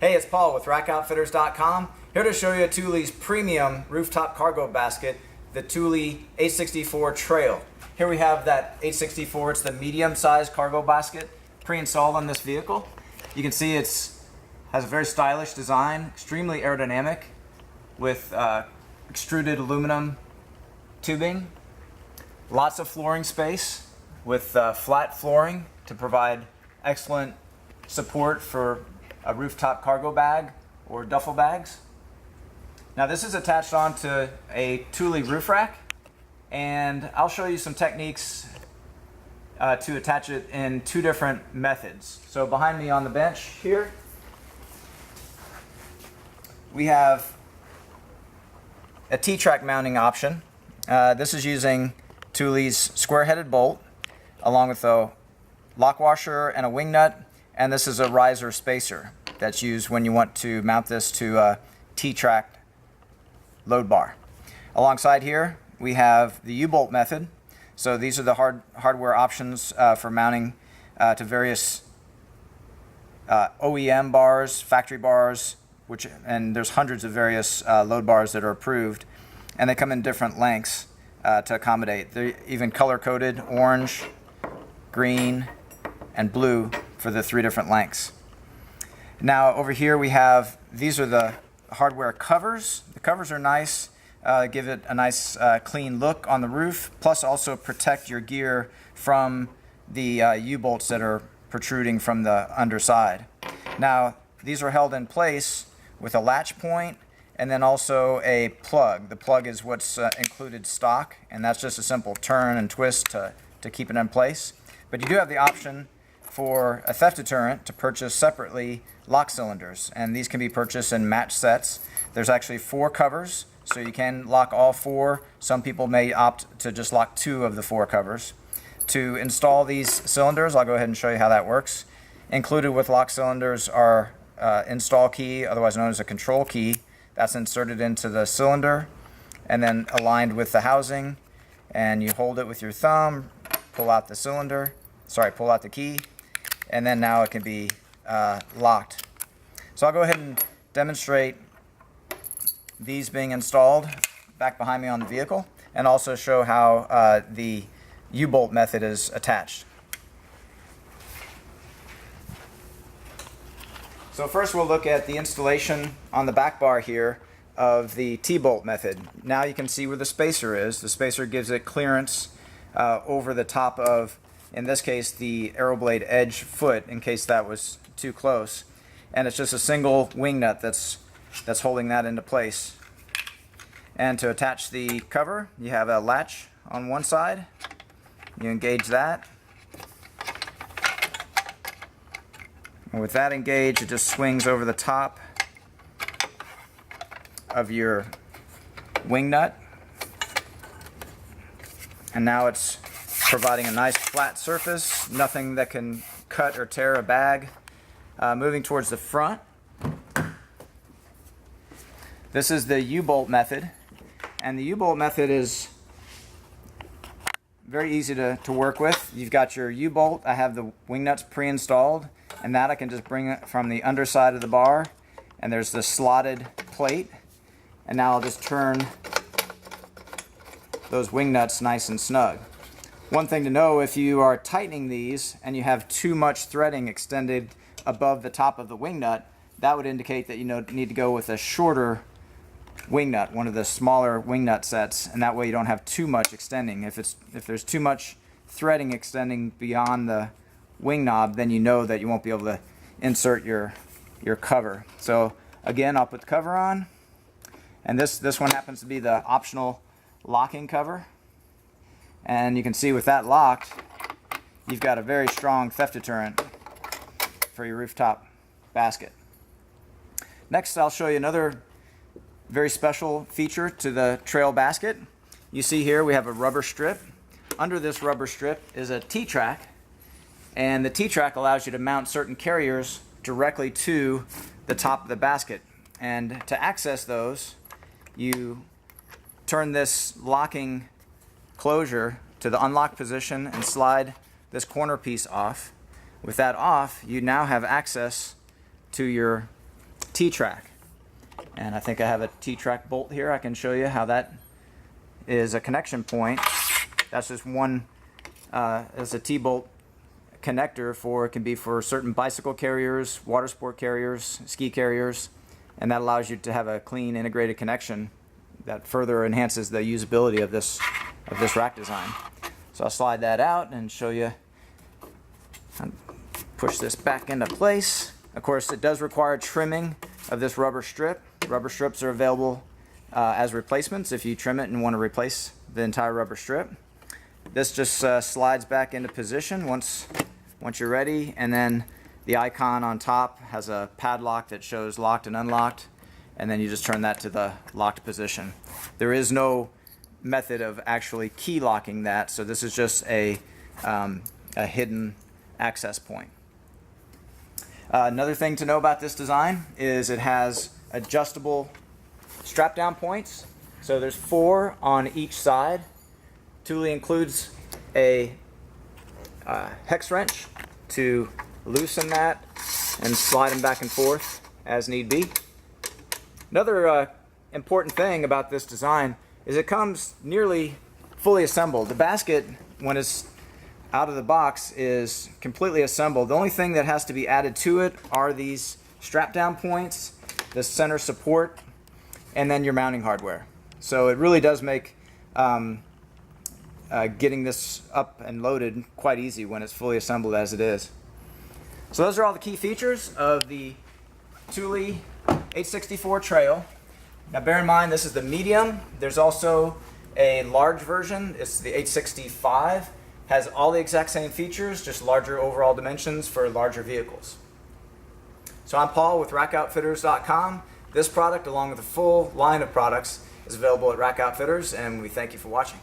Hey, it's Paul with rackoutfitters.com, here to show you Thule's premium rooftop cargo basket, the Thule 864 Trail. Here we have that 864, it's the medium-sized cargo basket pre-installed on this vehicle. You can see it has a very stylish design, extremely aerodynamic with extruded aluminum tubing, lots of flooring space with flat flooring to provide excellent support for a rooftop cargo bag or duffel bags. Now this is attached onto a Thule roof rack, and I'll show you some techniques to attach it in two different methods. So behind me on the bench here, we have a T-track mounting option. This is using Thule's square-headed bolt along with a lock washer and a wing nut, and this is a riser spacer that's used when you want to mount this to a T-track load bar. Alongside here we have the U-bolt method. So these are the hardware options for mounting to various OEM bars, factory bars, and there's hundreds of various load bars that are approved, and they come in different lengths to accommodate. They're even color-coded: orange, green, and blue for the three different lengths. Now over here we have, these are the hardware covers. The covers are nice, give it a nice clean look on the roof, plus also protect your gear from the U-bolts that are protruding from the underside. Now these are held in place with a latch point and then also a plug. The plug is what's included stock, and that's just a simple turn and twist to keep it in place. But you do have the option for a theft deterrent to purchase separately lock cylinders, and these can be purchased in match sets. There's actually 4 covers, so you can lock all 4. Some people may opt to just lock 2 of the 4 covers. To install these cylinders, I'll go ahead and show you how that works. Included with lock cylinders are install key, otherwise known as a control key. That's inserted into the cylinder and then aligned with the housing, and you hold it with your thumb, pull out the key, and then now it can be locked. So I'll go ahead and demonstrate these being installed back behind me on the vehicle, and also show how the U-bolt method is attached. So first we'll look at the installation on the back bar here of the T-bolt method. Now you can see where the spacer is. The spacer gives it clearance over the top of, in this case, the Aeroblade edge foot, in case that was too close. And it's just a single wing nut that's holding that into place. And to attach the cover, you have a latch on one side. You engage that. And with that engaged, it just swings over the top of your wing nut. And now it's providing a nice flat surface, nothing that can cut or tear a bag. Moving towards the front, this is the U-bolt method, and the U-bolt method is very easy to work with. You've got your U-bolt. I have the wing nuts pre-installed, and that I can just bring it from the underside of the bar, and there's the slotted plate, and now I'll just turn those wing nuts nice and snug. One thing to know, if you are tightening these and you have too much threading extended above the top of the wing nut, that would indicate that you need to go with a shorter wing nut, one of the smaller wing nut sets, and that way you don't have too much extending. If there's too much threading extending beyond the wing knob, then you know that you won't be able to insert your cover. So again, I'll put the cover on, and this one happens to be the optional locking cover. And you can see with that locked, you've got a very strong theft deterrent for your rooftop basket. Next, I'll show you another very special feature to the Trail basket. You see here we have a rubber strip. Under this rubber strip is a T-track, and the T-track allows you to mount certain carriers directly to the top of the basket. And to access those, you turn this locking closure to the unlock position and slide this corner piece off. With that off, you now have access to your T-track. And I think I have a T-track bolt here. I can show you how that is a connection point. That's just one, it's a T-bolt connector for, it can be for certain bicycle carriers, water sport carriers, ski carriers, and that allows you to have a clean integrated connection that further enhances the usability of this rack design. So I'll slide that out and show you, push this back into place. Of course, it does require trimming of this rubber strip. Rubber strips are available as replacements if you trim it and want to replace the entire rubber strip. This just slides back into position once you're ready, and then the icon on top has a padlock that shows locked and unlocked, and then you just turn that to the locked position. There is no method of actually key locking that, so this is just a hidden access point. Another thing to know about this design is it has adjustable strap down points. So there's 4 on each side. Thule includes a hex wrench to loosen that and slide them back and forth as need be. Another important thing about this design is it comes nearly fully assembled. The basket, when it's out of the box, is completely assembled. The only thing that has to be added to it are these strap down points, the center support, and then your mounting hardware. So it really does make getting this up and loaded quite easy when it's fully assembled as it is. So those are all the key features of the Thule 864 Trail. Now bear in mind, this is the medium. There's also a large version. It's the 865. Has all the exact same features, just larger overall dimensions for larger vehicles. So I'm Paul with rackoutfitters.com. This product, along with a full line of products, is available at Rack Outfitters, and we thank you for watching.